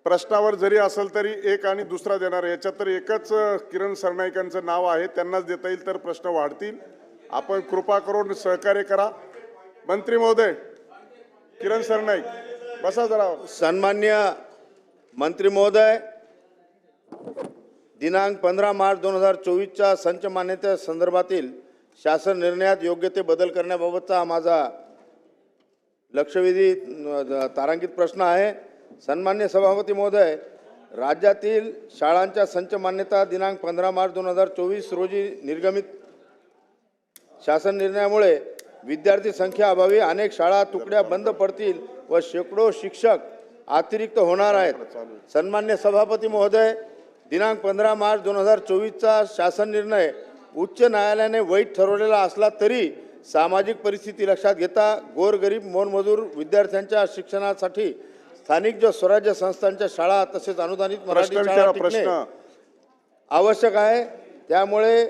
प्रश्नावर जरी असेल तरी एक आणि दुसरा देणार, याच्यात तर एकच किरण सरनाईकांचं नाव आहे, त्यांनाच देता येईल तर प्रश्न वाढतील. आपण कृपा करून सहकार्य करा. मंत्री महोदय किरण सरनाईक बसा जरा. सन्मान्य मंत्री महोदय, दिनांक 15 मार्च 2024च्या संच मान्यते संदर्भातील शासन निर्णयात योग्य ते बदल करण्याबाबतचा माझा लक्षवेधी तारांकित प्रश्न आहे. सन्मान्य सभापती महोदय, राज्यातील शाळांच्या संच मान्यता दिनांक 15 मार्च 2024 रोजी निर्गमित शासन निर्णयामुळे विद्यार्थी संख्या अभावी अनेक शाळा तुकड्या बंद पडतील व शेकडो शिक्षक अतिरिक्त होणार आहेत. सन्मान्य सभापती महोदय, दिनांक 15 मार्च 2024चा शासन निर्णय उच्च न्यायालयाने वैध ठरवलेला असला तरी सामाजिक परिस्थिती लक्षात घेता गोरगरीब मोलमजूर विद्यार्थ्यांच्या शिक्षणासाठी स्थानिक स्वराज्य संस्थांच्या शाळा तसेच अनुदानित मराठी शाळा टिकणे आवश्यक आहे. त्यामुळे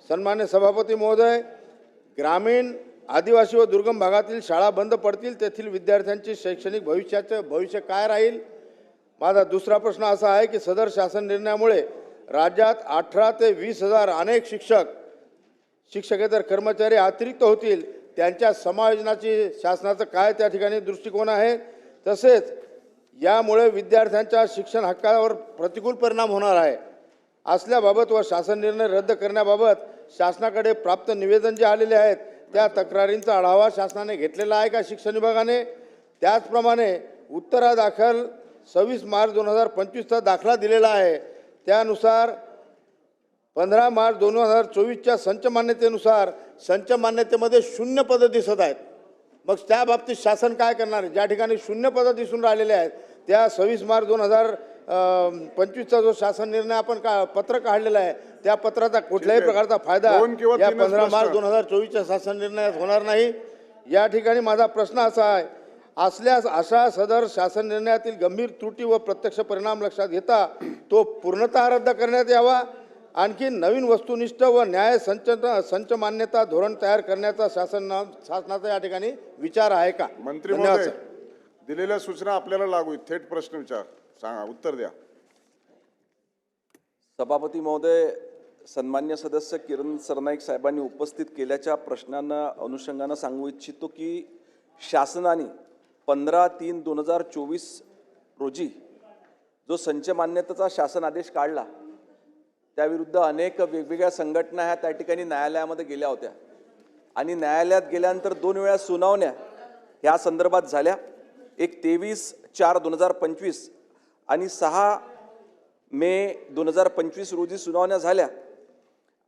सन्मान्य सभापती महोदय, ग्रामीण आदिवासी व दुर्गम भागातील शाळा बंद पडतील, तेथील विद्यार्थ्यांचे शैक्षणिक भविष्य काय राहील? माझा दुसरा प्रश्न असा आहे की सदर शासन निर्णयामुळे राज्यात 18 ते 20 हजार अनेक शिक्षकेतर कर्मचारी अतिरिक्त होतील, त्यांच्या समायोजनाची शासनाचं काय त्या ठिकाणी दृष्टिकोन आहे? तसेच यामुळे विद्यार्थ्यांच्या शिक्षण हक्कावर प्रतिकूल परिणाम होणार आहे असल्याबाबत व शासन निर्णय रद्द करण्याबाबत शासनाकडे प्राप्त निवेदन जे आलेले आहेत त्या तक्रारींचा आढावा शासनाने घेतलेला आहे का शिक्षण विभागाने? त्याचप्रमाणे उत्तरादाखल 26 मार्च 2025चा दाखला दिलेला आहे, त्यानुसार 15 मार्च 2024च्या संच मान्यतेनुसार संच मान्यतेमध्ये 0 पदं दिसत आहेत. मग त्या बाबतीत शासन काय करणार आहे? ज्या ठिकाणी 0 पदं दिसून राहिलेले आहेत त्या 26 मार्च 2025चा जो शासन निर्णय आपण पत्र काढलेला आहे त्या पत्राचा कुठल्याही प्रकारचा फायदा या 15 मार्च 2024च्या शासन निर्णयात होणार नाही. या ठिकाणी माझा प्रश्न असा आहे, असल्यास अशा सदर शासन निर्णयातील गंभीर त्रुटी व प्रत्यक्ष परिणाम लक्षात घेता तो पूर्णतः रद्द करण्यात यावा. आणखी नवीन वस्तुनिष्ठ व न्याय संच मान्यता धोरण तयार करण्याचा शासनाचा या ठिकाणी विचार आहे का? मंत्री महोदय, दिलेल्या सूचना आपल्याला लागू आहेत. थेट प्रश्न विचार, सांगा, उत्तर द्या. सभापती महोदय, सन्मान्य सदस्य किरण सरनाईक साहेबांनी उपस्थित केल्याच्या प्रश्नांना अनुषंगानं सांगू इच्छितो की शासनाने 15/3/2024 रोजी जो संच मान्यतेचा शासन आदेश काढला त्याविरुद्ध अनेक वेगवेगळ्या संघटना ह्या त्या ठिकाणी न्यायालयामध्ये गेल्या होत्या आणि न्यायालयात गेल्यानंतर 2 वेळा सुनावण्या ह्या संदर्भात झाल्या. एक 23/4/2025 आणि 6 मे 2025 रोजी सुनावण्या झाल्या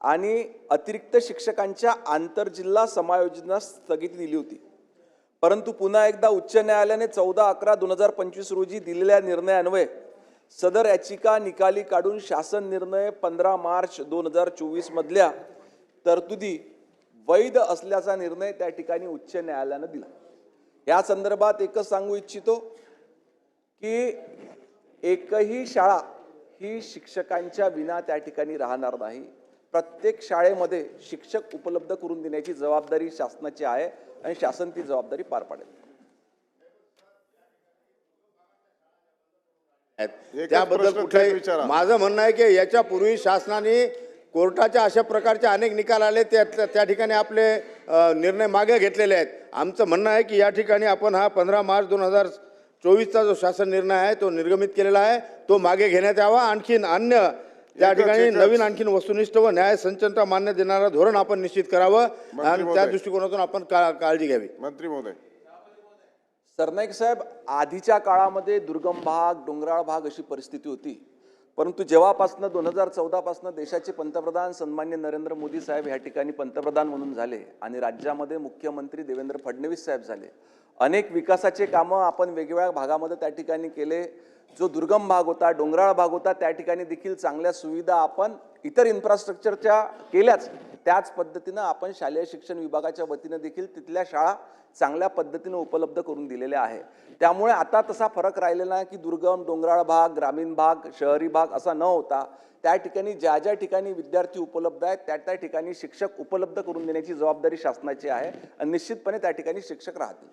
आणि अतिरिक्त शिक्षकांच्या आंतरजिल्हा समायोजनास स्थगिती दिली होती. परंतु पुन्हा एकदा उच्च न्यायालयाने 14/11/2025 रोजी दिलेल्या निर्णयान्वये सदर याचिका निकाली काढून शासन निर्णय 15 मार्च 2024 मधल्या तरतुदी वैध असल्याचा निर्णय त्या ठिकाणी उच्च न्यायालयाने दिला. या संदर्भात एकच सांगू इच्छितो की एकही शाळा ही शिक्षकांच्या विना त्या ठिकाणी राहणार नाही. प्रत्येक शाळेमध्ये शिक्षक उपलब्ध करून देण्याची जबाबदारी शासनाची आहे आणि शासन ती जबाबदारी पार पाडेल. त्याबद्दल कुठे माझं म्हणणं आहे की याच्यापूर्वी शासनाने कोर्टाच्या अशा प्रकारचे अनेक निकाल आले त्या ठिकाणी आपले निर्णय मागे घेतलेले आहेत. आमचं म्हणणं आहे की या ठिकाणी आपण हा 15 मार्च 2024चा जो शासन निर्णय आहे तो निर्गमित केलेला आहे तो मागे घेण्यात यावा. आणखीन अन्य त्या ठिकाणी नवीन आणखीन वस्तुनिष्ठ व न्याय संचना मान्य देणारा धोरण आपण निश्चित करावं आणि त्या दृष्टिकोनातून आपण काळजी घ्यावी. मंत्री महोदय. सरनाईक साहेब, आधीच्या काळामध्ये दुर्गम भाग, डोंगराळ भाग अशी परिस्थिती होती. परंतु जेव्हापासून 2014 पासून देशाचे पंतप्रधान सन्मान्य नरेंद्र मोदी साहेब ह्या ठिकाणी पंतप्रधान म्हणून झाले आणि राज्यामध्ये मुख्यमंत्री देवेंद्र फडणवीस साहेब झाले, अनेक विकासाचे कामं आपण वेगवेगळ्या भागामध्ये त्या ठिकाणी केले. जो दुर्गम भाग होता, डोंगराळ भाग होता, त्या ठिकाणी देखील चांगल्या सुविधा आपण इतर इन्फ्रास्ट्रक्चरच्या केल्याच. त्याच पद्धतीनं आपण शालेय शिक्षण विभागाच्या वतीनं देखील तिथल्या शाळा चांगल्या पद्धतीने उपलब्ध करून दिलेल्या आहे. त्यामुळे आता तसा फरक राहिलेला नाही की दुर्गम, डोंगराळ भाग, ग्रामीण भाग, शहरी भाग असा न होता त्या ठिकाणी ज्या ज्या ठिकाणी विद्यार्थी उपलब्ध आहेत त्या त्या ठिकाणी शिक्षक उपलब्ध करून देण्याची जबाबदारी शासनाची आहे आणि निश्चितपणे त्या ठिकाणी शिक्षक राहतील.